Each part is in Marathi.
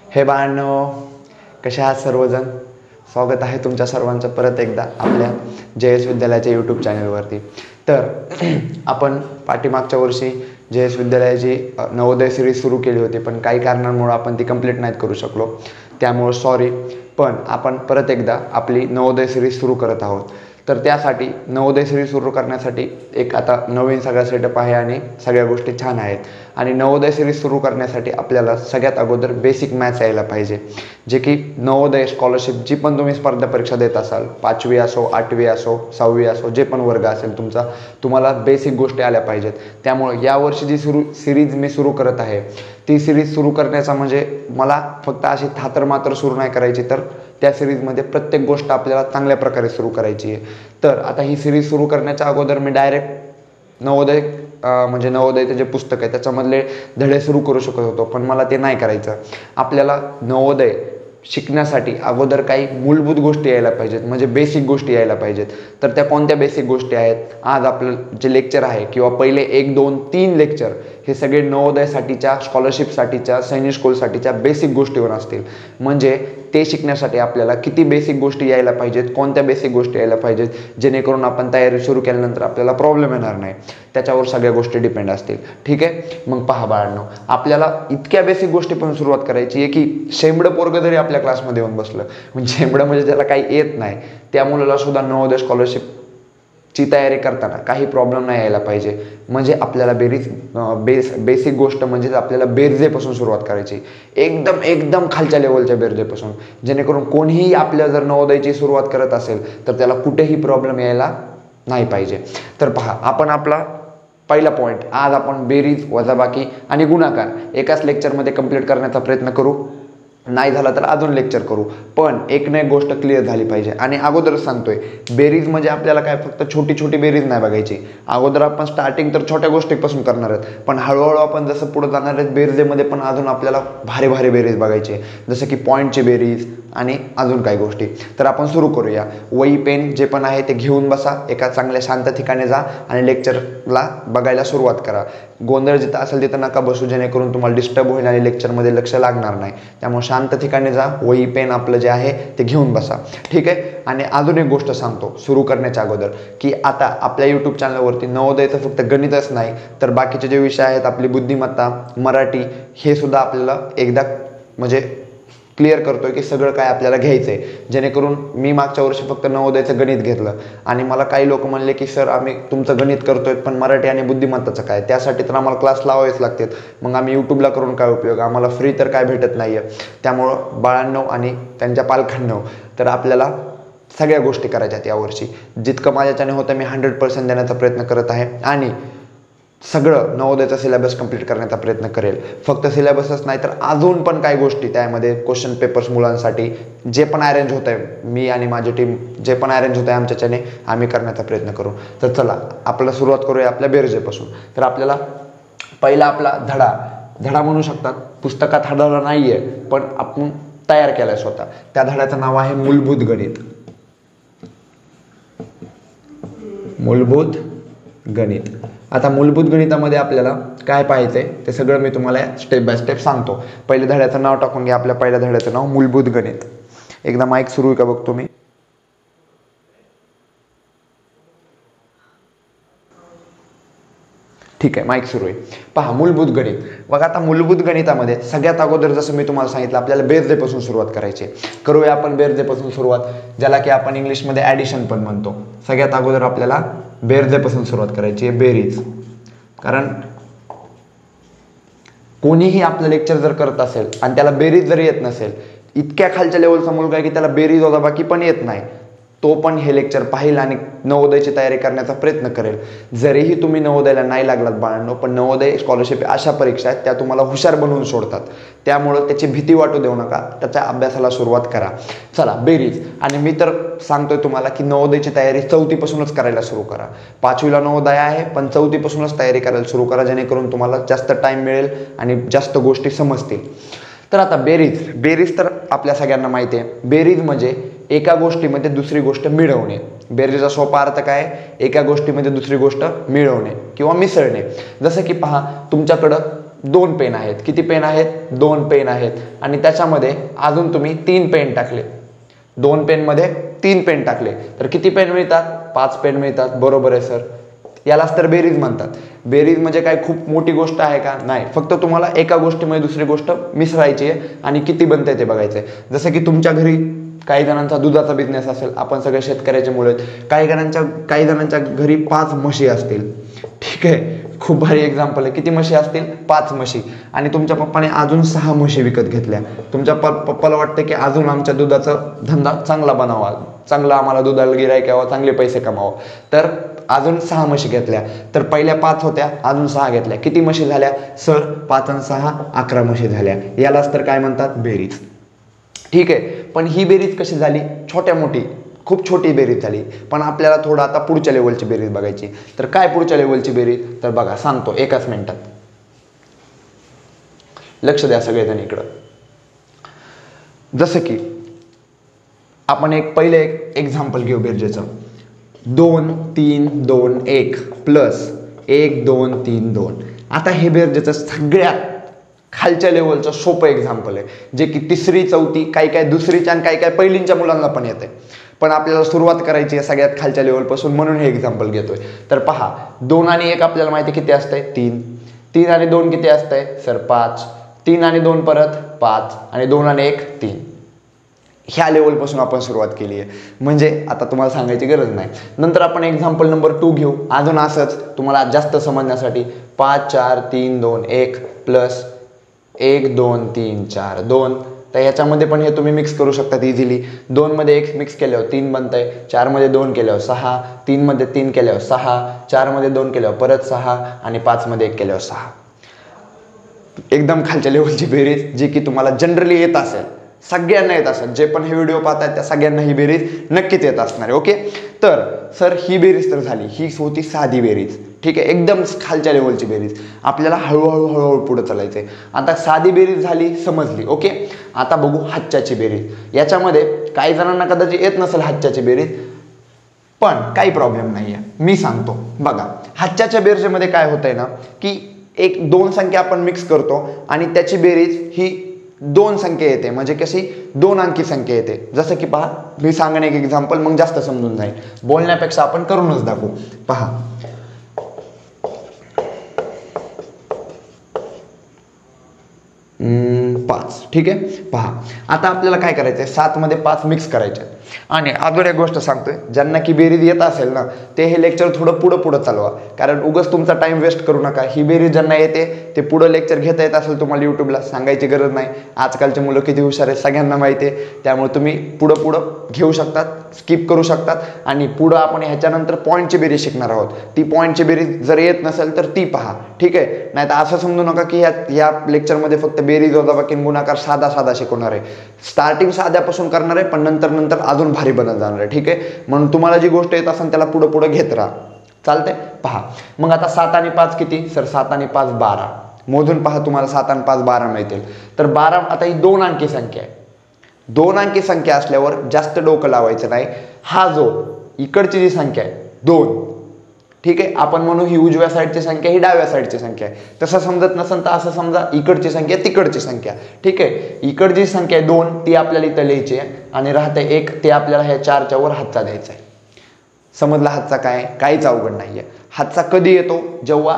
हे बाळांनो, कसे आहात सर्वजण? स्वागत आहे तुमच्या सर्वांचं परत एकदा आपल्या JS विद्यालयाच्या यूट्यूब चॅनलवरती. तर आपण पाठीमागच्या वर्षी JS विद्यालयाची नवोदय सिरीज सुरू केली होती, पण काही कारणांमुळे आपण ती कंप्लीट नाहीत करू शकलो, त्यामुळे सॉरी. पण आपण परत एकदा आपली नवोदय सिरीज सुरू करत आहोत. तर त्यासाठी नवोदय सिरीज सुरू करण्यासाठी एक आता नवीन सगळा सेटअप आहे आणि सगळ्या गोष्टी छान आहेत. आणि नवोदय सिरीज सुरू करण्यासाठी आपल्याला सगळ्यात अगोदर बेसिक मॅथ्स यायला पाहिजे, जे की नवोदय स्कॉलरशिप जी पण तुम्ही स्पर्धा परीक्षा देत असाल, 5वी असो, 8वी असो, 6वी असो, जे पण वर्ग असेल तुमचा, तुम्हाला बेसिक गोष्टी आल्या पाहिजेत. त्यामुळे यावर्षी जी सिरीज मी सुरू करत आहे, ती सिरीज सुरू करण्याचा म्हणजे मला फक्त अशी थातर सुरू नाही करायची, तर त्या सिरीजमध्ये प्रत्येक गोष्ट आपल्याला चांगल्या प्रकारे सुरू करायची आहे. तर आता ही सिरीज सुरू करण्याच्या अगोदर मी डायरेक्ट नवोदय म्हणजे नवोदयचे जे पुस्तक आहे त्याच्यामधले धडे सुरू करू शकत होतो, पण मला ते नाही करायचं. आपल्याला नवोदय शिकण्यासाठी अगोदर काही मूलभूत गोष्टी यायला पाहिजेत, म्हणजे बेसिक गोष्टी यायला पाहिजेत. तर त्या कोणत्या बेसिक गोष्टी आहेत? आज आपलं जे लेक्चर आहे किंवा पहिले 1, 2, 3 लेक्चर हे सगळे नवोदयसाठीच्या, स्कॉलरशिपसाठीच्या, सैनिक स्कूलसाठीच्या बेसिक गोष्टीवर असतील. म्हणजे ते शिकण्यासाठी आपल्याला किती बेसिक गोष्टी यायला पाहिजेत, कोणत्या बेसिक गोष्टी यायला पाहिजेत, जेणेकरून आपण तयारी सुरू केल्यानंतर आपल्याला प्रॉब्लेम येणार नाही, त्याच्यावर सगळ्या गोष्टी डिपेंड असतील. ठीक आहे, मग पहा बाळांनो, आपल्याला इतक्या बेसिक गोष्टीपासून सुरुवात करायची आहे की शेंबडं पोरगं जरी आपल्या क्लासमध्ये येऊन बसलं, म्हणजे शेंबडं म्हणजे त्याला काही येत नाही, त्या मुलाला सुद्धा नवोदय स्कॉलरशिप ची तयारी करताना काही प्रॉब्लेम नाही यायला पाहिजे. म्हणजे आपल्याला बेसिक गोष्ट म्हणजे आपल्याला बेरजेपासून सुरुवात करायची, एकदम एकदम खालच्या लेवलच्या बेरजेपासून, जेणेकरून कोणीही आपल्या जर नवोदयची सुरुवात करत असेल तर त्याला कुठेही प्रॉब्लेम यायला नाही पाहिजे. तर पहा, आपण आपला पहिला पॉईंट, आज आपण बेरीज, वजाबाकी आणि गुणाकार एकाच लेक्चरमध्ये कंप्लीट करण्याचा प्रयत्न करू. नाही झाला तर अजून लेक्चर करू, पण एक ना एक गोष्ट क्लिअर झाली पाहिजे. आणि अगोदरच सांगतोय, बेरीज म्हणजे आपल्याला काय फक्त छोटी छोटी बेरीज नाही बघायची. अगोदर आपण स्टार्टिंग तर छोट्या गोष्टीपासून करणार आहेत, पण हळूहळू आपण जसं पुढे जाणार आहेत बेरजेमध्ये पण अजून आपल्याला भारी भारी बेरीज बघायची, जसं की पॉईंटची बेरीज आणि अजून काही गोष्टी. तर आपण सुरू करूया. वही पेन जे पण आहे ते घेऊन बसा, एका चांगल्या शांत ठिकाणी जा आणि लेक्चरला बघायला सुरुवात करा. गोंधळ जिथं असेल तिथं नका बसू, जेणेकरून तुम्हाला डिस्टर्ब होईल आणि लेक्चरमध्ये लक्ष लागणार नाही. त्यामुळे शांत ठिकाणी जा, वही पेन आपलं जे आहे ते घेऊन बसा. ठीक आहे. आणि अजून एक गोष्ट सांगतो सुरू करण्याच्या अगोदर, की आता आपल्या यूट्यूब चॅनलवरती नवोदयचं फक्त गणितच नाही, तर बाकीचे जे विषय आहेत, आपली बुद्धिमत्ता, मराठी, हे सुद्धा आपल्याला एकदा म्हणजे क्लिअर करतोय की सगळं काय आपल्याला घ्यायचं आहे. जेणेकरून मी मागच्या वर्षी फक्त नवोदयचं गणित घेतलं आणि मला काही लोक म्हणले की सर आम्ही तुमचं गणित करतोय, पण मराठी आणि बुद्धिमत्ताचं काय? त्यासाठी तर आम्हाला क्लास लावावेच लागतात, मग आम्ही यूट्यूबला करून काय उपयोग? आम्हाला फ्री तर काय भेटत नाही आहे. त्यामुळं बाळांनो आणि त्यांच्या पालकांनो, तर आपल्याला सगळ्या गोष्टी करायच्यात यावर्षी. जितकं माझ्याच्याने होतं मी 100% देण्याचा प्रयत्न करत आहे आणि सगळं नवोदयचा सिलेबस कंप्लीट करण्याचा प्रयत्न करेल. फक्त सिलेबसच नाही तर अजून पण काही गोष्टी त्यामध्ये, क्वेश्चन पेपर्स मुलांसाठी जे पण अरेंज होत आहे, मी आणि माझी टीम जे पण अरेंज होत आहे आमच्याच्याने, आम्ही करण्याचा प्रयत्न करू. तर चला आपल्याला सुरुवात करूया आपल्या बेरजेपासून. तर आपल्याला पहिला आपला धडा म्हणू शकतात, पुस्तकात हा धडा नाही आहे, पण आपण तयार केला आहे स्वतः. त्या धड्याचं नाव आहे मूलभूत गणित. मूलभूत गणित. आता मूलभूत गणितामध्ये आपल्याला काय पाहायचंय ते सगळं मी तुम्हाला स्टेप बाय स्टेप सांगतो. पहिल्या धड्याचं नाव टाकून घ्या. आपल्या पहिल्या धड्याचं नाव मूलभूत गणित. एकदा माईक सुरू आहे का बघतो मी. ठीक आहे, माईक सुरू आहे. पहा, मूलभूत गणित. बघा, आता मूलभूत गणितामध्ये सगळ्यात अगोदर जसं मी तुम्हाला सांगितलं, आपल्याला बेरजेपासून सुरुवात करायची. करूया आपण बेरजेपासून सुरुवात, ज्याला की आपण इंग्लिशमध्ये ॲडिशन पण म्हणतो. सगळ्यात अगोदर आपल्याला बेरजेपासून सुरुवात करायची आहे, बेरीज. कारण कोणीही आपलं लेक्चर जर करत असेल आणि त्याला बेरीज जर येत नसेल, इतक्या खालच्या लेवलचा मुलगा आहे की त्याला बेरीज वजाबाकी पण येत नाही, तो पण हे लेक्चर पाहिल आणि नवोदयची तयारी करण्याचा प्रयत्न करेल. जरीही तुम्ही नवोदयला नाही लागलात बाळांनो, पण नवोदय स्कॉलरशिप अशा परीक्षा आहेत त्या तुम्हाला हुशार बनवून सोडतात. त्यामुळं त्याची भीती वाटू देऊ नका, त्याच्या अभ्यासाला सुरुवात करा. चला, बेरीज. आणि मी तर सांगतोय तुम्हाला की नवोदयची तयारी 4थी पासूनच करायला सुरू करा. 5वीला नवोदय आहे, पण 4थी पासूनच तयारी करायला सुरू करा, जेणेकरून तुम्हाला जास्त टाइम मिळेल आणि जास्त गोष्टी समजतील. तर आता बेरीज तर आपल्या सगळ्यांना माहिती आहे. बेरीज म्हणजे एका गोष्टीमध्ये दुसरी गोष्ट मिळवणे. बेरजेचा सोपा अर्थ काय? एका गोष्टीमध्ये दुसरी गोष्ट मिळवणे किंवा मिसळणे. जसं की पहा, तुमच्याकडं 2 पेन आहेत. किती पेन आहेत? 2 पेन आहेत. आणि त्याच्यामध्ये अजून तुम्ही 3 पेन टाकले, 2 पेन मध्ये 3 पेन टाकले तर किती पेन मिळतात? 5 पेन मिळतात. बरोबर आहे सर. यालाच तर बेरीज म्हणतात. बेरीज म्हणजे काय खूप मोठी गोष्ट आहे का? नाही, फक्त तुम्हाला एका गोष्टीमध्ये दुसरी गोष्ट मिसळायची आहे आणि किती बनते ते बघायचंय. जसं की तुमच्या घरी काही जणांचा दुधाचा बिझनेस असेल, आपण सगळे शेतकऱ्याचे मुलं आहेत, काही जणांच्या घरी 5 म्हशी असतील. ठीक आहे, खूप भारी एक्झाम्पल आहे. किती म्हशी असतील? 5 म्हशी. आणि तुमच्या पप्पाने अजून 6 म्हशी विकत घेतल्या. तुमच्या पप्पाला वाटतं की अजून आमच्या दुधाचा धंदा चांगला बनावा, चांगला आम्हाला दुधाला गिराईक यावं, चांगले पैसे कमावं, तर अजून 6 म्हशी घेतल्या. तर पहिल्या 5 होत्या, अजून 6 घेतल्या. किती म्हशी झाल्या सर? 5 आणि 6 11 म्हशी झाल्या. यालाच तर काय म्हणतात? बेरीज. ठीक आहे, पण ही बेरीज कशी झाली? छोट्या मोठी, खूप छोटी बेरीज झाली. पण आपल्याला थोडं आता पुढच्या लेवलची बेरीज बघायची. तर काय पुढच्या लेवलची बेरीज? तर बघा, सांगतो एकाच मिनिटात. लक्ष द्या सगळेजण इकडं. जसं की आपण पहिले एक एक्झाम्पल घेऊ बेरजेचं. 2 3 2 1 प्लस 1 2 3 2. आता हे बेरजेचं सगळ्यात खालच्या लेवलचं सोपं एक्झाम्पल आहे, जे की 3री 4थी, काही दुसरीच्या आणि काही पहिलींच्या मुलांना पण येते. पण आपल्याला सुरुवात करायची आहे सगळ्यात खालच्या लेवलपासून, म्हणून हे एक्झाम्पल घेतोय. तर पहा, 2 आणि 1 आपल्याला माहिती किती असतंय? 3. 3 आणि 2 किती असतंय सर? 5. 3 आणि 2 परत 5 आणि 2 आणि 1 3. ह्या लेवलपासून आपण सुरुवात केली आहे, म्हणजे आता तुम्हाला सांगायची गरज नाही. नंतर आपण एक्झाम्पल नंबर 2 घेऊ. अजून असंच तुम्हाला जास्त समजण्यासाठी 5 4 3 2 1 प्लस 1 2 3 4 2. तर याच्यामध्ये पण हे तुम्ही मिक्स करू शकतात इझिली. 2 मध्ये 1 मिक्स केल्यावर 3 बनतंय, 4 मध्ये 2 केल्यावर 6, 3 मध्ये 3 केल्यावर 6, 4 मध्ये 2 केल्यावर परत 6 आणि 5 मध्ये 1 केल्यावर 6. एकदम खालच्या लेवलची बेरीज, जी की तुम्हाला जनरली येत असेल, सगळ्यांना येत असेल. जे पण हे व्हिडिओ पाहतात त्या सगळ्यांना ही बेरीज नक्कीच येत असणार आहे. ओके, तर सर ही बेरीज तर झाली, ही होती साधी बेरीज. ठीक आहे, एकदम खालच्या लेवलची बेरीज. आपल्याला हळूहळू पुढे चालायचंय. आता साधी बेरीज झाली, समजली. ओके, आता बघू हातच्याची बेरीज. याच्यामध्ये काही जणांना कदाचित येत नसेल हातच्याची बेरीज, पण काही प्रॉब्लेम नाहीये, मी सांगतो. बघा, हातच्याच्या बेरजेमध्ये काय होतंय ना, की 2 संख्या आपण मिक्स करतो आणि त्याची बेरीज ही 2 संख्या येते, म्हणजे कशी 2 अंकी संख्या येते. जसं की पहा, मी सांगेन एक एक्झाम्पल, मग जास्त समजून जाईल. बोलण्यापेक्षा आपण करूनच दाखवू. पहा, 5. ठीक आहे, पहा आता आपल्याला काय करायचंय, 7 मध्ये 5 मिक्स करायचे. आणि अजून एक गोष्ट सांगतोय, ज्यांना की बेरीज येत असेल ना, ते हे लेक्चर थोडं पुढं चालवा, कारण उगाच तुमचा टाइम वेस्ट करू नका. ही बेरीज ज्यांना येते ते पुढं लेक्चर घेता येत असेल तुम्हाला युट्यूबला, सांगायची गरज नाही. आजकालचे मुलं किती हुशार आहेत सगळ्यांना माहिती आहे. त्यामुळे तुम्ही पुढं घेऊ शकतात, स्किप करू शकतात. आणि पुढं आपण ह्याच्यानंतर पॉईंटची बेरीज शिकणार आहोत. ती पॉईंटची बेरीज जर येत नसेल तर ती पहा. ठीक आहे, नाही तर असं समजू नका की या लेक्चरमध्ये फक्त बेरीज वजाबाकी गुणाकार साधा शिकवणार आहे. स्टार्टिंग साध्यापासून करणार आहे, पण नंतर अजून भारी बनत जाणार आहे. ठीक आहे, म्हणून तुम्हाला जी गोष्ट येत असेल त्याला पुढे घेत राहा. चालतंय, पहा. मग आता 7 आणि 5 किती सर? 7 आणि 5 12. मोजून पहा, तुम्हाला 7 आणि 5 12 मिळतील. तर 12, आता ही 2 अंकी संख्या आहे. 2 अंकी संख्या असल्यावर जास्त डोकं लावायचं नाही. हा जो इकडची जी संख्या आहे 2, ठीक आहे, आपण म्हणू ही उजव्या साईडची संख्या, ही डाव्या साईडची संख्या आहे. तसं समजत नसेल तर असं समजा, इकडची संख्या तिकडची संख्या. ठीक आहे, इकडची संख्या 2 ती आपल्याला इथं लिहायची आहे आणि राहते 1 ते आपल्याला ह्या 4च्या वर हातचा द्यायचा आहे. समजला हातचा काय? काहीच अवघड नाहीये. हातचा कधी येतो? जेव्हा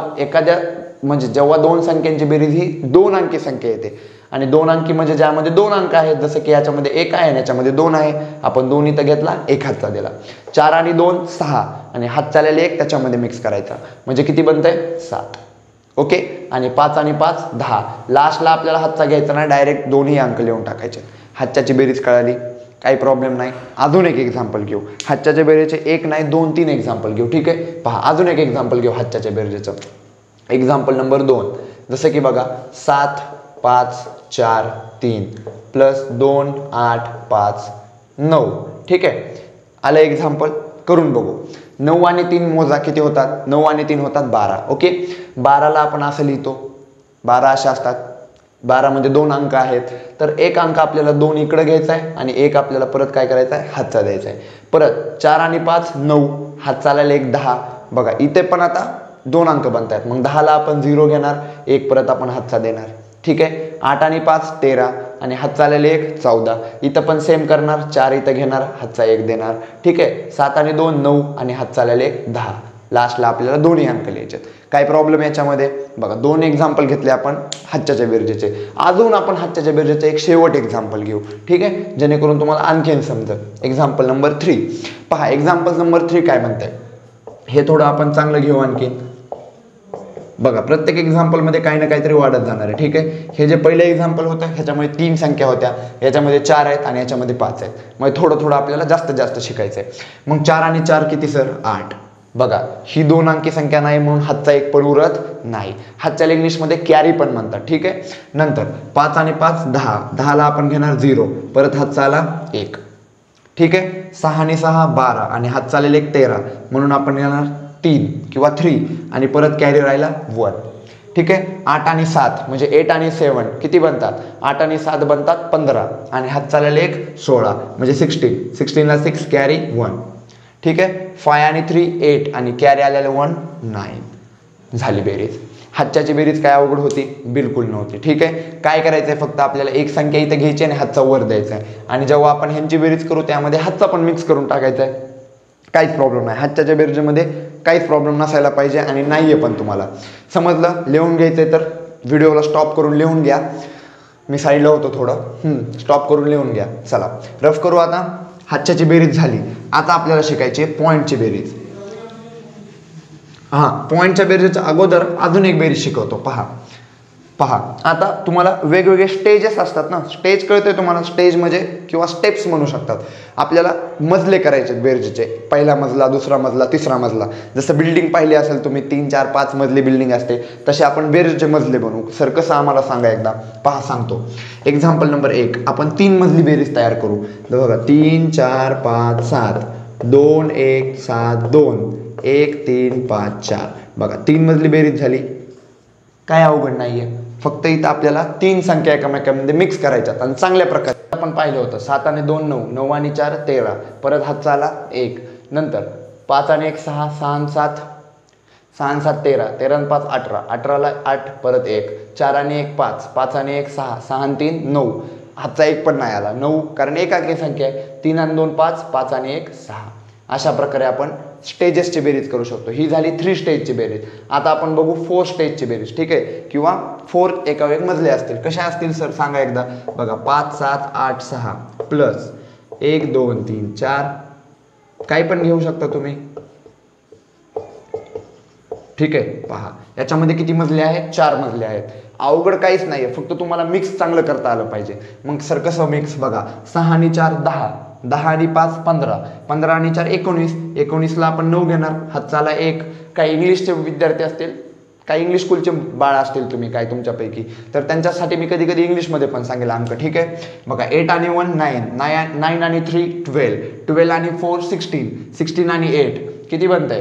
जेव्हा 2 संख्यांची बेरीज ही 2 अंकी संख्या येते. आणि 2 अंकी म्हणजे ज्यामध्ये 2 अंक आहेत, जसं की याच्यामध्ये 1 आहे आणि याच्यामध्ये 2 आहे. आपण 2 इथं घेतला, 1 हातचा दिला. 4 आणि 2 6 आणि हात चालेले 1 त्याच्यामध्ये मिक्स करायचा, म्हणजे किती बनतंय? 7. ओके, आणि 5 आणि 5 10. लास्टला आपल्याला हातचा घ्यायचा नाही, डायरेक्ट दोन्ही अंक लिहून टाकायचे. हातच्याची बेरीज कळाली, काही प्रॉब्लेम नाही. अजून एक एक्झाम्पल घेऊ. हातच्याच्या बेरीजचे 1 नाही 2 3 एक्झाम्पल घेऊ. ठीक आहे, पहा अजून एक एक्झाम्पल घेऊ हातच्याच्या बेरजेचं. Example number 2. जसं की बघा, 7 5 4 3 प्लस 2 8 5 9. ठीक आहे, आलं एक्झाम्पल, करून बघू. 9 आणि 3 मोजा, किती होतात? 9 आणि 3 होतात 12. ओके, 12ला आपण असं लिहितो, 12 अशा असतात. 12 मध्ये 2 अंक आहेत, तर 1 अंक आपल्याला 2 इकडे घ्यायचा आहे आणि 1 आपल्याला परत काय करायचं आहे? हातचा द्यायचा आहे. परत 4 आणि 5 9, हात चालायला 1 10. बघा इथे पण आता 2 अंक बनतायत, मग 10ला आपण 0 घेणार, 1 परत आपण हातचा देणार. ठीक आहे. 8 आणि 5 13 आणि हातचा आलेले 1 14. इथं पण सेम करणार, 4 इथं घेणार, हातचा 1 देणार. ठीक आहे. 7 आणि 2 9 आणि हातचा आलेले 1 10. लास्टला आपल्याला दोन्ही अंक लिहायचे. काय प्रॉब्लेम याच्यामध्ये बघा, 2 एक्झाम्पल घेतले आपण हातच्या बेरजेचे. अजून आपण हातच्या बेरजेचे एक शेवट एक्झाम्पल घेऊ. ठीक आहे, जेणेकरून तुम्हाला आणखीन समजेल. एक्झाम्पल नंबर 3 पहा. एक्झाम्पल नंबर 3 काय म्हणताय हे थोडं आपण चांगलं घेऊ आणखीन. बघा, प्रत्येक एक्झाम्पल मध्ये काही ना काहीतरी वाढत जाणार आहे. ठीक आहे. हे जे पहिले एक्झाम्पल होतं ह्याच्यामध्ये 3 संख्या होत्या, याच्यामध्ये 4 आहेत आणि याच्यामध्ये 5 आहेत. मग थोडं थोडं आपल्याला जास्त जास्त शिकायचं आहे. मग 4 आणि 4 किती सर? 8. बघा, ही 2 अंकी संख्या नाही म्हणून हातचा 1 पण उरत नाही. हातच्या इंग्लिशमध्ये कॅरी पण म्हणतात. ठीक आहे. नंतर 5 आणि 5 10. 10ला आपण घेणार 0, परत हातचा आला 1. ठीक आहे. 6 आणि 6 12 आणि हात चालेल 1 13 म्हणून आपण घेणार 3 किंवा 3 आणि परत कॅरी राहिला 1. ठीक आहे. 8 आणि 7 म्हणजे 8 आणि 7 किती बनतात? 8 आणि 7 बनतात 15 आणि हात चालेल 1 16 म्हणजे 16. 16ला 6 कॅरी 1. ठीक आहे. 5 आणि 3 8 आणि कॅरी आलेले 1 9. झाली बेरीज. हातच्याची बेरीज काय अवघड होती? बिलकुल नव्हती. ठीक आहे. काय करायचंय, फक्त आपल्याला एक संख्या इथे घ्यायची आणि हातचा वर द्यायचा आहे आणि जेव्हा आपण ह्यांची बेरीज करू त्यामध्ये हातचा पण मिक्स करून टाकायचा आहे. काहीच प्रॉब्लेम नाही. हातच्या बेरजेमध्ये काहीच प्रॉब्लेम नसायला पाहिजे आणि नाहीये पण. तुम्हाला समजलं? लिहून घ्यायचंय तर व्हिडिओला स्टॉप करून लिहून घ्या. मी साईडला होतो थोडं, स्टॉप करून लिहून घ्या. चला रफ करू आता. हातच्याची बेरीज झाली. आता आपल्याला शिकायची आहे पॉईंटची बेरीज. पॉईंटच्या बेरीजच्या अगोदर अजून एक बेरीज शिकवतो. पहा आता तुम्हाला वेगवेगळे स्टेजेस असतात ना. स्टेज कळतंय तुम्हाला? स्टेज म्हणजे किंवा स्टेप्स म्हणू शकतात. आपल्याला मजले करायचे बेरजेचे. पहिला मजला, दुसरा मजला, तिसरा मजला. जसं बिल्डिंग पाहिली असेल तुम्ही, 3 4 5 मजली बिल्डिंग असते, तसे आपण बेरजेचे मजले बनवू. सर कसं? आम्हाला सांगा एकदा. पहा सांगतो. एक्झाम्पल नंबर 1 आपण 3 मजली बेरीज तयार करू. बघा 3 4 5 7 2 1 7 2 1 3 5 4. बघा 3 मजली बेरीज झाली. काय अवघड नाहीये. फक्त इथं आपल्याला 3 संख्या एकमेकांमध्ये मिक्स करायच्यात आणि चांगल्या प्रकारे आपण पाहिलं होतं. 7 आणि 2 9 9 आणि 4 13 परत हातचा आला 1. नंतर 5 आणि 1 6 6 आणि 7 6 आणि 7 13 13 आणि 5 18 18ला 8 परत 1 4 आणि 1 5 5 आणि 1 6 6 आणि 3 9. हातचा 1 पण नाही आला 9 कारण एकाकी संख्या आहे. 3 आणि 2 5 5 आणि 1 6. अशा प्रकारे आपण स्टेजेसची बेरीज करू शकतो. ही झाली 3 स्टेजची बेरीज. आता आपण बघू 4 स्टेजची बेरीज. ठीक आहे. किंवा 4 एकावर मजले असतील. कशा असतील सर सांगा एकदा. बघा 5 7 8 6 प्लस 1 2 3 4 काही पण घेऊ शकता तुम्ही. ठीक आहे. पहा याच्यामध्ये किती मजले आहेत? 4 मजले आहेत. अवघड काहीच नाहीये, फक्त तुम्हाला मिक्स चांगलं करता आलं पाहिजे. मग सर कसं मिक्स? बघा 6 आणि 4 10 10 आणि 5 15 15 आणि 4 19 19ला आपण 9 घेणार. हातचा आला 1. काही इंग्लिशचे विद्यार्थी असतील, काही इंग्लिश स्कूलचे बाळ असतील तुम्ही काय तुमच्यापैकी, तर त्यांच्यासाठी मी कधी कधी इंग्लिशमध्ये पण सांगेल अंक. ठीक आहे. बघा 8 आणि 1 9 9 आणि 3 12 12 आणि 4 16 16 आणि 8 किती बनतंय?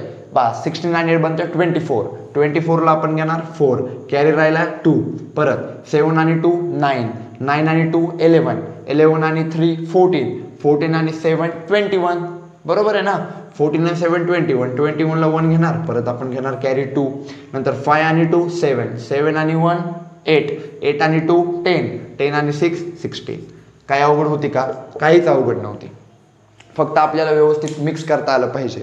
16 आणि 8 बनतंय 24. 24ला आपण घेणार 4 कॅरी राहिला 2. परत 7 आणि 2 9 9 आणि 2 11 11 आणि 3 14 14 आणि 7 21. बरोबर आहे ना? 14 आणि 7 21 21ला 1 घेणार, परत आपण घेणार कॅरी 2. नंतर 5 आणि 2 7 7 आणि 1 8 8 आणि 2 10 10 आणि 6 16. काय अवघड होती का? काहीच अवघड नव्हती. फक्त आपल्याला व्यवस्थित मिक्स करता आलं पाहिजे.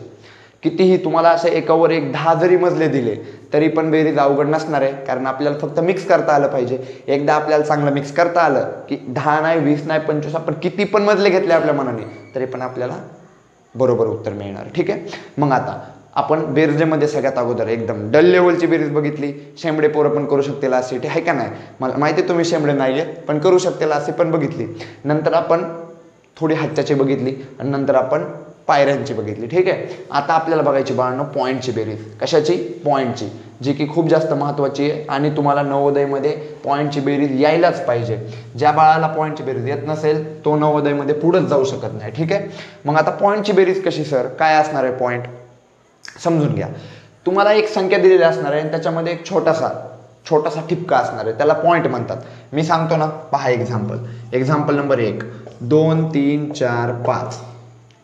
कितीही तुम्हाला असं एकावर एक 10 जरी मजले दिले तरी पण बेरीज अवघड नसणार आहे, कारण आपल्याला फक्त मिक्स करता आलं पाहिजे. एकदा आपल्याला चांगलं मिक्स करता आलं की 10 नाही 20 नाही 25 आपण किती पण मजले घेतले आपल्या मनाने तरी पण आपल्याला बरोबर उत्तर मिळणार. ठीक आहे. मग आता आपण बेरजेमध्ये सगळ्यात अगोदर एकदम डल लेवलची बेरीज बघितली. शेंबडे पोरं पण करू शकतील अशी, आहे का नाही? मला माहिती आहे तुम्ही शेंबडे नाहीये पण करू शकतील अशी पण बघितली. नंतर आपण थोडी हातच्याची बघितली आणि नंतर आपण पायऱ्यांची बघितली. ठीक आहे. आता आपल्याला बघायची बाळांनो पॉईंटची बेरीज. कशाची? पॉईंटची, जी की खूप जास्त महत्त्वाची आहे आणि तुम्हाला नवोदयमध्ये पॉईंटची बेरीज यायलाच पाहिजे. ज्या बाळाला पॉईंटची बेरीज येत नसेल तो नवोदयमध्ये पुढेच जाऊ शकत नाही. ठीक आहे. मग आता पॉईंटची बेरीज कशी सर? काय असणार आहे पॉईंट? समजून घ्या. तुम्हाला एक संख्या दिलेली असणार आहे आणि त्याच्यामध्ये एक छोटासा ठिपका असणार आहे, त्याला पॉईंट म्हणतात. मी सांगतो ना, पहा एक्झाम्पल नंबर 1 2 3 4 5.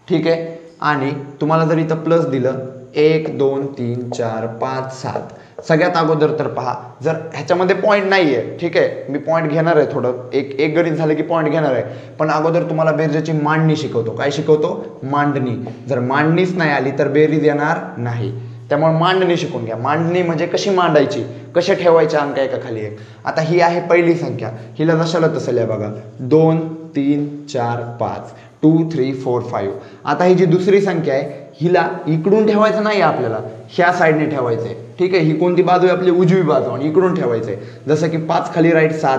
ठीक आहे. आणि तुम्हाला जर इथं प्लस दिलं 1 2 3 4 5 7. सगळ्यात अगोदर तर पहा, जर ह्याच्यामध्ये पॉईंट नाही आहे, ठीक आहे, मी पॉईंट घेणार आहे, थोडं एक गणित झालं की पॉईंट घेणार आहे, पण अगोदर तुम्हाला बेरजेची मांडणी शिकवतो. काय शिकवतो? मांडणी. जर मांडणीच नाही आली तर बेरीज येणार नाही. त्यामुळे मांडणी शिकून घ्या. मांडणी म्हणजे कशी मांडायची, कसे ठेवायचे अंक एका खाली एक. आता ही आहे पहिली संख्या, हिला जशाला तसं लिहा बघा, 2 3 4 5 2 3 4 5. आता ही जी दुसरी संख्या आहे हिला इकडून ठेवायचं नाही आपल्याला, ह्या साईडने ठेवायचंय, ठीक आहे. ही कोणती बाजू आहे? आपली उजवी बाजू, आणि इकडून ठेवायचंय. जसं की 5 खाली राईट 7,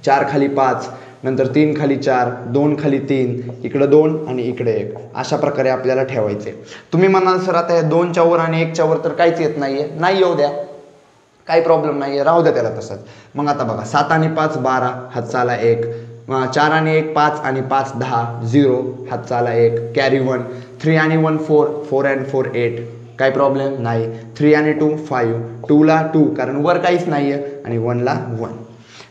4 खाली 5, नंतर 3 खाली 4, 2 खाली 3, इकडं 2 आणि इकडे 1, अशा प्रकारे आपल्याला ठेवायचे. तुम्ही म्हणाल सर आता या 2च्या वर आणि 1च्या वर तर काहीच येत नाहीये, नाही येऊ द्या, काही प्रॉब्लेम नाहीये, राहू द्या त्याला तसंच. मग आता बघा, 7 आणि 5 12, हातचाला 1, 4 आणि 1 5 आणि 5 10, 0, हातचाला 1, कॅरी 1, 3 आणि 1 4, 4 and 4 8, काही प्रॉब्लेम नाही. 3 आणि 2 5, 2 ला 2 कारण वर काहीच नाहीये, आणि 1 ला 1.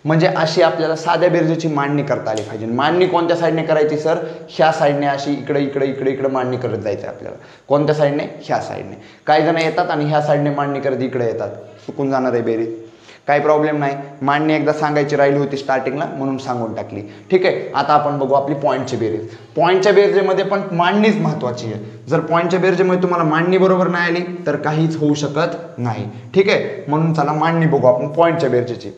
म्हणजे अशी आपल्याला साध्या बेरजेची मांडणी करता आली पाहिजे. मांडणी कोणत्या साईडने करायची सर? ह्या साईडने, अशी इकडे इकडे इकडे इकडे मांडणी करत जायचं आपल्याला. कोणत्या साईडने? ह्या साईडने. काही जण येतात आणि ह्या साईडने मांडणी करत इकडे येतात, चुकून जाणार आहे बेरीज. काही प्रॉब्लेम नाही, मांडणी एकदा सांगायची राहिली होती स्टार्टिंगला म्हणून सांगून टाकली, ठीक आहे. आता आपण बघू आपली पॉईंटची बेरीज. पॉईंटच्या बेरजेमध्ये पण मांडणीच महत्वाची आहे. जर पॉईंटच्या बेरजेमध्ये तुम्हाला मांडणी बरोबर नाही आली तर काहीच होऊ शकत नाही, ठीक आहे. म्हणून चला मांडणी बघू आपण पॉईंटच्या बेरजेची.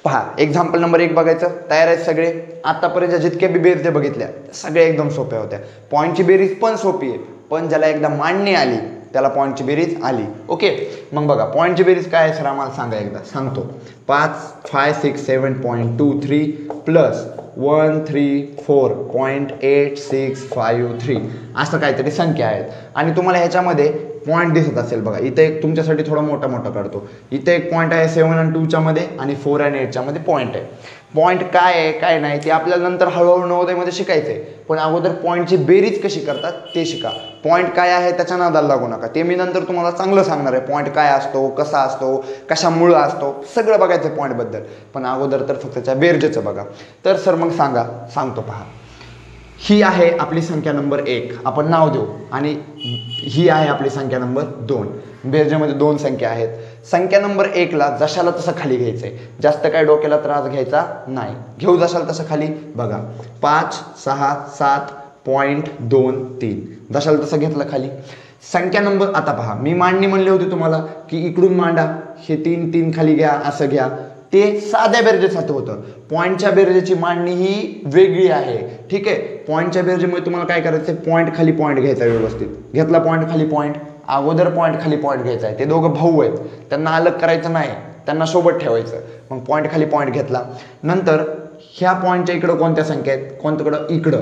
पहा, एक्झाम्पल नंबर 1 बघायचं. तयार आहेत सगळे? आतापर्यंत जितक्या बी बेरजे बघितल्या सगळ्या एकदम सोप्या होत्या. पॉईंटची बेरीज पण सोपी आहे, पण ज्याला एकदा मांडणी आली त्याला पॉईंटची बेरीज आली. ओके, मग बघा पॉईंटची बेरीज काय आहे सर आम्हाला सांगा, एकदा सांगतो. 5,5,6,7.23 प्लस 1,3,4.8653 असं काहीतरी संख्या आहेत. आणि तुम्हाला ह्याच्यामध्ये पॉईंट दिसत असेल बघा, इथे एक तुमच्यासाठी थोडा मोठा मोठा काढतो. इथे एक पॉईंट आहे 7 आणि 2च्या मध्ये, आणि 4 आणि 8च्या मध्ये पॉईंट आहे. पॉईंट काय आहे काय नाही ते आपल्याला नंतर हळूहळू नवोदयमध्ये शिकायचंय, पण अगोदर पॉईंटची बेरीज कशी करतात ते शिका. पॉईंट काय आहे त्याच्या नादाला लागू नका, ते मी नंतर तुम्हाला चांगलं सांगणार आहे. पॉईंट काय असतो, कसा असतो, कशामुळं असतो, सगळं बघायचं पॉईंट बद्दल. पण अगोदर तर फक्त त्याच्या बेरजेचं बघा. तर सर मग सांगतो पहा. ही आहे आपली संख्या नंबर 1, आपण नाव देऊ, आणि ही आहे आपली संख्या नंबर 2. बेरजेमध्ये 2 संख्या आहेत. संख्या नंबर 1 ला जशाला तसं खाली घ्यायचंय, जास्त काय डोक्याला त्रास घ्यायचा नाही. घेऊ जशाला तसं खाली बघा, 5 6 7.23 जशाला तसं घेतलं खाली. संख्या नंबर, आता पहा मी मांडणी म्हणली होती तुम्हाला की इकडून मांडा, हे 3 3 खाली घ्या, असं घ्या. ते साध्या बेरजेसाठी होतं. पॉईंटच्या बेरजेची मांडणी ही वेगळी आहे, ठीक आहे. पॉईंटच्या बेरजेमुळे तुम्हाला काय करायचं, पॉईंट खाली पॉईंट घ्यायचा, व्यवस्थित घेतला पॉईंट खाली पॉईंट, अगोदर पॉईंट खाली पॉईंट घ्यायचा आहे. ते दोघं भाऊ आहेत, त्यांना अलग करायचं नाही, त्यांना सोबत ठेवायचं. मग पॉईंट खाली पॉईंट घेतला. नंतर ह्या पॉईंटच्या इकडं कोणत्या संख्या आहेत, कोणत्याकडं, इकडं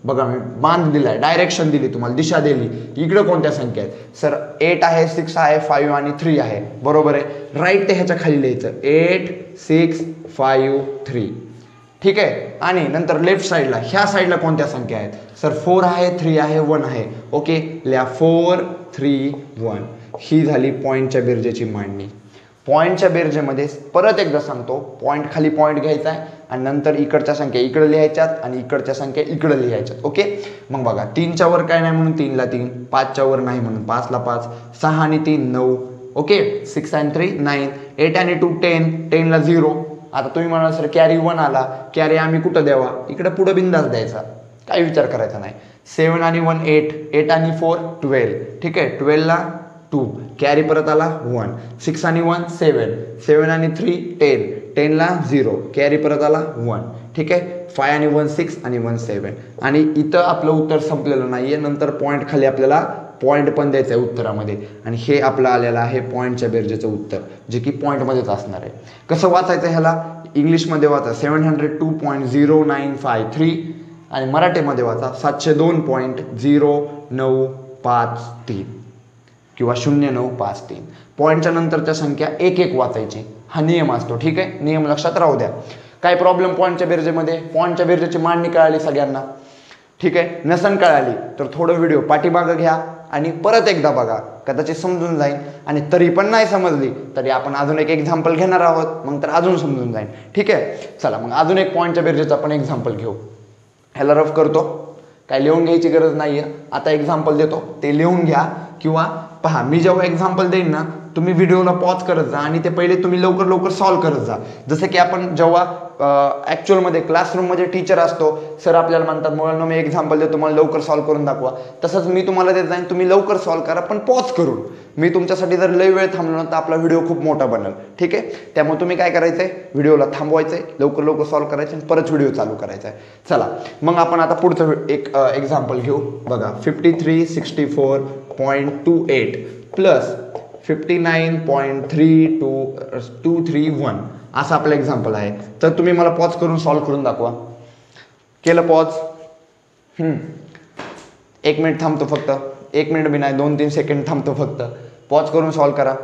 बघा मी बांध दिलाय, डायरेक्शन दिली, तुम्हाला दिशा दिली. इकडं कोणत्या संख्या आहेत सर? 8 आहे, 6 आहे, 5 आणि 3 आहे, बरोबर आहे. राईट ते ह्याच्या खाली लिहायचं, 8 6 5 3, ठीक आहे. आणि नंतर लेफ्ट साईडला, ह्या साईडला कोणत्या संख्या आहेत सर? 4 आहे, 3 आहे, 1 आहे. ओके, लिहा 4 3 1. ही झाली पॉईंटच्या बेरजेची मांडणी. पॉईंटच्या बेरजेमध्ये परत एकदा सांगतो, पॉईंट खाली पॉईंट घ्यायचा आहे, आणि नंतर इकडच्या संख्या इकडे लिहायच्यात, आणि इकडच्या संख्या इकडे लिहायच्यात. ओके, मग बघा 3च्या वर काय नाही म्हणून 3 ला 3, 5च्या वर नाही म्हणून 5 ला 5, 6 आणि 3 9, ओके, 6 and 3 9, 8 आणि 2 10, 10 ला 0. आता तुम्ही म्हणाल सर कॅरी 1 आला, कॅरी आम्ही कुठं द्यावा? इकडे पुढे बिंदास द्यायचा, काही विचार करायचा नाही. 7 आणि 1 8, 8 आणि 4 12, ठीक आहे. 12 ला 2, कॅरी परत आला 1, 6 आणि 1 7, 7 आणि 3 10, 10 ला 0, कॅरी परत आला 1, ठीक आहे. 5 आणि 1 6 आणि 1 7. आणि इथं आपलं उत्तर संपलेलं नाहीये, नंतर पॉईंट खाली आपल्याला पॉईंट पण द्यायचं आहे उत्तरामध्ये, आणि हे आपलं आलेलं आहे पॉईंटच्या बेरजेचं उत्तर, जे की पॉईंटमध्येच असणार आहे. कसं वाचायचं ह्याला? इंग्लिशमध्ये वाचा 702.0953, आणि मराठीमध्ये वाचा 702.0953 किंवा 0953. पॉईंटच्या नंतरच्या संख्या एक एक वाचायची, हा नियम असतो, ठीक आहे. नियम लक्षात राहू द्या. काय प्रॉब्लेम पॉईंटच्या बेरजेमध्ये? पॉईंटच्या बेरजेची मांडणी कळाली सगळ्यांना, ठीक आहे. नसन कळाली तर थोडं व्हिडिओ पाठीमागं घ्या आणि परत एकदा बघा, कदाचित समजून जाईल. आणि तरी पण नाही समजली तरी आपण अजून एक एक्झाम्पल घेणार आहोत, मग तर अजून समजून जाईल, ठीक आहे. चला मग अजून एक पॉईंटच्या बेरजेचं आपण एक्झाम्पल घेऊ. ह्याला रफ करतो. काय लिहून घ्यायची गरज नाही आहे. आता एक्झाम्पल देतो ते लिहून घ्या, किंवा पहा मी जेव्हा एक्झाम्पल देईन ना तुम्ही व्हिडिओला पॉज करत जा आणि ते पहिले तुम्ही लवकर लवकर सॉल्व्ह करत जा. जसं की आपण जेव्हा ॲक्च्युअलमध्ये क्लासरूममध्ये टीचर असतो, सर आपल्याला म्हणतात मुलांना मी एक्झाम्पल देतो मला लवकर सॉल्व्ह करून दाखवा, तसंच मी तुम्हाला देत जाईन, तुम्ही लवकर सॉल्व्ह करा पण पॉज करून. मी तुमच्यासाठी जर लई वेळ थांबलो ना तर आपला व्हिडिओ खूप मोठा बनेल. ठीक आहे, त्यामुळे तुम्ही काय करायचं आहे, व्हिडिओला थांबवायचं आहे, लवकर लवकर सॉल्व्ह करायचं आणि परत व्हिडिओ चालू करायचा आहे. चला मग आपण आता पुढचं एक एक्झाम्पल घेऊ. बघा 5364.28 प्लस 59.3231 असं आपलं एक्झाम्पल आहे. तर तुम्ही मला पॉज करून सॉल्व्ह करून दाखवा. केलं पॉज? 1 मिनिट थांबतो फक्त, 1 मिनिट बी नाही, 2-3 सेकंड थांबतो फक्त. पॉज करून सॉल्व्ह करा.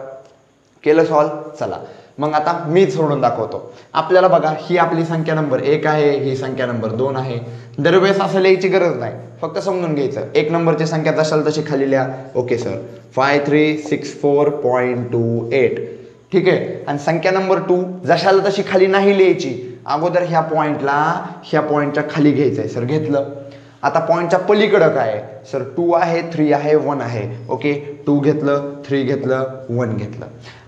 केलं सॉल्व्ह? चला मग आता मी सोडून दाखवतो आपल्याला. बघा ही आपली संख्या नंबर 1 आहे, ही संख्या नंबर 2 आहे. दरवेळेस असं लिहायची गरज नाही, फक्त समजून घ्यायचं. 1 नंबरची संख्या जशाल तशी खाली लिहा. Okay sir, 5364.28. ठीक आहे, आणि संख्या नंबर 2 जशाला तशी खाली नाही लिहायची, अगोदर ह्या पॉईंटच्या खाली घ्यायचं आहे. सर घेतलं. आता पॉईंटच्या पलीकडं काय आहे? सर 2 आहे, 3 आहे, 1 आहे. ओके, 2 घेतलं, 3 घेतलं, 1 घेतलं.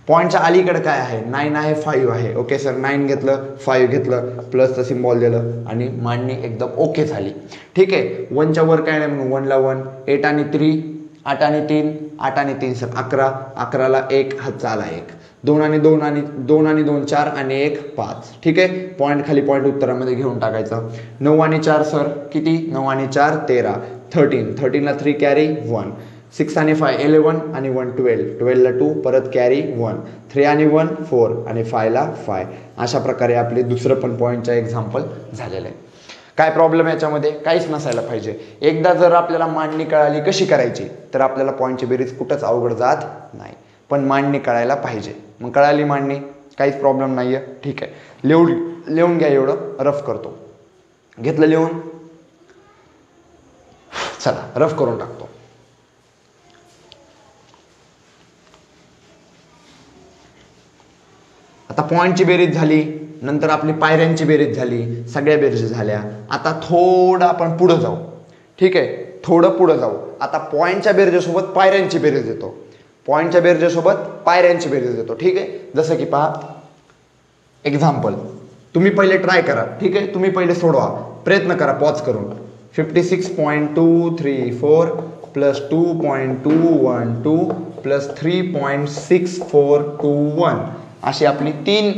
पॉईंटच्या अलीकडे काय आहे? 9 आहे, 5 आहे. ओके सर, 9 घेतलं, 5 घेतलं, प्लसचं सिम्बॉल दिलं आणि मांडणी एकदम ओके झाली. ठीक आहे, 1च्या वर काय नाही म्हणून 1ला 1, 8 आणि 3, 8 आणि 3, 8 आणि 3 सर 11, 11ला 1 हातचा आला 1, 2 आणि 2 आणि 2 आणि 2 4 आणि 1 5. ठीक आहे, पॉईंट खाली पॉईंट उत्तरामध्ये घेऊन टाकायचं. 9 आणि 4 सर किती? 9 आणि 4 13, 13, 13ला 3 कॅरी 1, 6 आणि 5 11 आणि 1 12, 12ला 2 परत कॅरी 1, 3 आणि 1 4 आणि 5ला 5. अशा प्रकारे आपले दुसरं पण पॉईंटचं एक्झाम्पल झालेलं आहे. काय प्रॉब्लेम याच्यामध्ये? काहीच नसायला पाहिजे. एकदा जर आपल्याला मांडणी कळाली कशी करायची तर आपल्याला पॉईंटची बेरीज कुठंच अवघड जात नाही, पण मांडणी कळायला पाहिजे. मग कळाली मांडणी, काहीच प्रॉब्लेम नाही आहे. ठीक आहे, लिहून घ्या, एवढं रफ करतो. घेतलं लिहून? चला रफ करून टाकतो. आता पॉईंटची बेरीज झाली, नंतर आपली पायऱ्यांची बेरीज झाली, सगळ्या बेरीज झाल्या. आता थोडं आपण पुढं जाऊ. ठीक आहे, थोडं पुढं जाऊ. आता पॉईंटच्या बेरजेसोबत पायऱ्यांची बेरीज येतो, पॉईंटच्या बेरजेसोबत पायऱ्यांची बेरीज येतो. ठीक आहे, जसं की पहा एक्झाम्पल, तुम्ही पहिले ट्राय करा. ठीक आहे, तुम्ही पहिले सोडवा, प्रयत्न करा पॉज करून. 56.234 प्लस 2.212 प्लस 3.6421 अशी आपली 3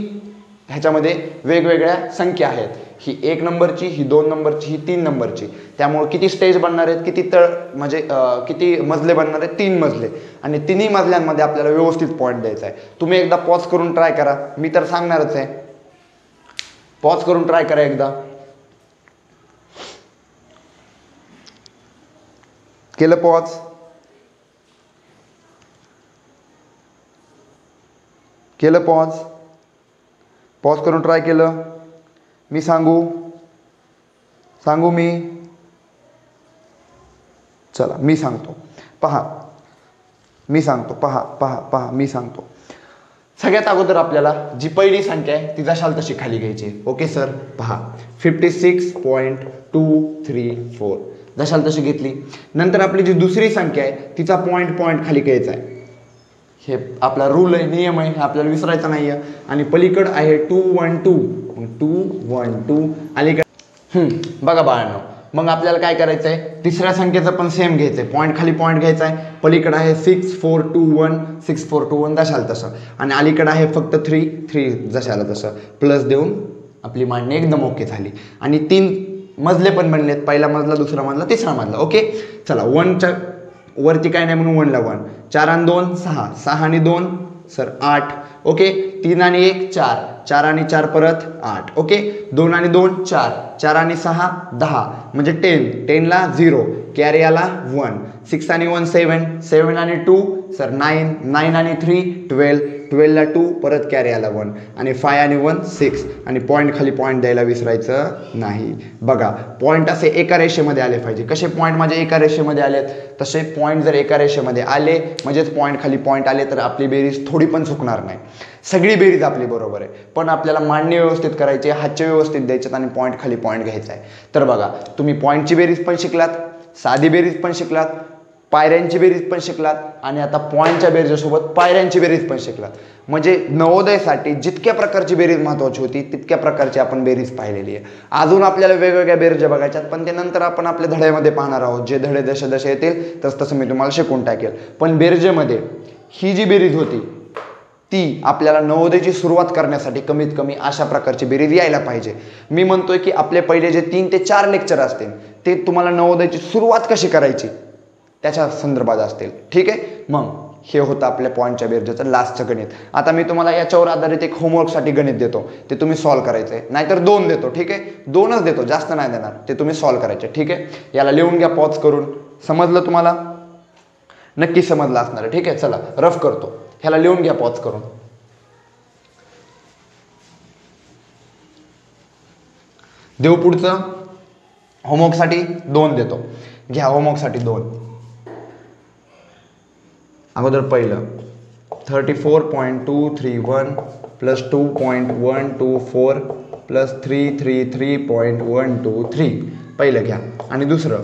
ह्याच्यामध्ये वेगवेगळ्या संख्या आहेत. ही 1 नंबरची, ही 2 नंबरची, ही 3 नंबरची. त्यामुळे किती स्टेज बनणार आहेत, किती तळ म्हणजे किती मजले बनणार आहेत? 3 मजले. आणि तिन्ही मजल्यांमध्ये आपल्याला व्यवस्थित पॉईंट द्यायचा आहे. तुम्ही एकदा पॉज करून ट्राय करा, मी तर सांगणारच आहे. पॉज करून ट्राय करा एकदा. केलं पॉज? केलं पॉज? पॉज करून ट्राय केलं? मी सांगू मी? चला मी सांगतो, पहा मी सांगतो. पहा मी सांगतो. सगळ्यात अगोदर आपल्याला जी पहिली संख्या आहे ती जशाल तशी खाली घ्यायची. ओके सर, पहा 56.234 जशाल तशी घेतली. नंतर आपली जी दुसरी संख्या आहे तिचा पॉईंट खाली घ्यायचा आहे. हे आपला रूल आहे, नियम आहे, आपल्याला विसरायचा नाही आहे. आणि पलीकड आहे 212 अलीकडे. बघा बाळांनो, मग आपल्याला काय करायचं आहे? तिसऱ्या संख्येचं पण सेम घ्यायचं आहे, पॉईंट खाली पॉईंट घ्यायचा आहे. पलीकडे आहे 6421 जशाल तसं, आणि अलीकडे आहे फक्त 3 जशाला तसं. प्लस देऊन आपली मांडणी एकदम ओके झाली. आणि 3 मजले पण बनलेत, पहिला मजला, दुसरा मजला, तिसरा मजला. ओके, चला 1च्या वरती काय नाही म्हणून 1ला 1, 4 आणि 2 6, 6 आणि 2 सर 8. ओके, 3 आणि 1 4, 4 आणि 4 परत 8. ओके, 2 आणि 2 4, 4 आणि 6 10 म्हणजे 10, 10ला 0 कॅरी आला 1, 6 आणि 1 7, 7 आणि 2 सर 9, 9 आणि 3 12, 12ला 2 परत कॅरी आला 1 आणि 5 आणि 1 6 आणि पॉईंट खाली पॉईंट द्यायला विसरायचं नाही. बघा पॉईंट असे एका रेषेमध्ये आले पाहिजे. कसे पॉईंट माझे एका रेषेमध्ये आलेत, तसे पॉईंट जर एका रेषेमध्ये आले म्हणजेच पॉईंट खाली पॉईंट आले तर आपली बेरीज थोडी पण चुकणार नाही. सगळी बेरीज आपली बरोबर आहे, पण आपल्याला मांडणी व्यवस्थित करायची, हातचे व्यवस्थित द्यायचे आणि पॉईंट खाली पॉईंट घ्यायचा आहे. तर बघा तुम्ही पॉईंटची बेरीज पण शिकलात, साधी बेरीज पण शिकलात, पायऱ्यांची बेरीज पण शिकलात आणि आता पॉईंटच्या बेरीजसोबत पायऱ्यांची बेरीज पण शिकलात. म्हणजे नवोदयसाठी जितक्या प्रकारची बेरीज महत्त्वाची होती तितक्या प्रकारची आपण बेरीज पाहिलेली आहे. अजून आपल्याला वेगवेगळ्या बेरीज बघायच्यात, पण ते नंतर आपण आपल्या धड्यामध्ये पाहणार आहोत. जे धडे जसे जसे येतील तसं मी तुम्हाला शिकवून टाकेल. पण बेरजेमध्ये ही जी बेरीज होती ती आपल्याला नवोदयची सुरुवात करण्यासाठी कमीत कमी अशा प्रकारची बेरीज यायला पाहिजे. मी म्हणतोय की आपले पहिले जे 3 ते 4 लेक्चर असतील ते तुम्हाला नवोदयची सुरुवात कशी करायची त्याच्या संदर्भात असतील. ठीक आहे, मग हे होतं आपल्या पॉईंटच्या बेरजेचं लास्टचं गणित. आता मी तुम्हाला याच्यावर आधारित एक होमवर्कसाठी गणित देतो, ते तुम्ही सॉल्व्ह करायचं आहे. नाहीतर 2 देतो. ठीक आहे, 2च देतो, जास्त नाही देणार. ते तुम्ही सॉल्व्ह करायचे. ठीक आहे, याला लिहून घ्या पॉज करून. समजलं तुम्हाला? नक्की समजलं असणार आहे. ठीक आहे, चला रफ करतो. ह्याला लिहून घ्या पॉज करून. देऊ पुढचं. होमवर्कसाठी 2 देतो. घ्या होमवर्कसाठी 2. अगोदर पहिलं 34.231 प्लस 2.124 प्लस 333.123 पहिलं घ्या. आणि दुसरं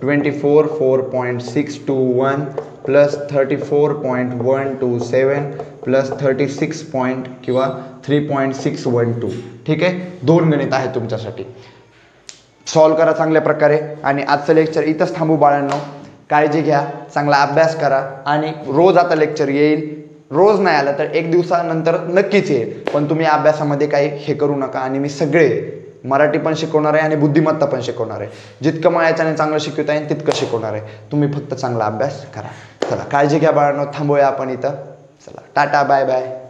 24.621 प्लस 34.127 प्लस 36 किंवा 3.612. ठीक आहे, 2 गणित आहे तुमच्यासाठी. सॉल्व करा चांगल्या प्रकारे आणि आजचं लेक्चर इथंच थांबू बाळांनो. काळजी घ्या, चांगला अभ्यास करा आणि रोज आता लेक्चर येईल. रोज नाही आलं तर 1 दिवसानंतर नक्कीच येईल. पण तुम्ही अभ्यासामध्ये काही हे करू नका. आणि मी सगळे मराठी पण शिकवणार आहे आणि बुद्धिमत्ता पण शिकवणार आहे. जितकं मला याच्याने चांगलं शिकवता येईल तितकं शिकवणार आहे. तुम्ही फक्त चांगला अभ्यास करा. चला काळजी घ्या बाळांनो. थांबूया आपण इथं. चला टाटा बाय बाय.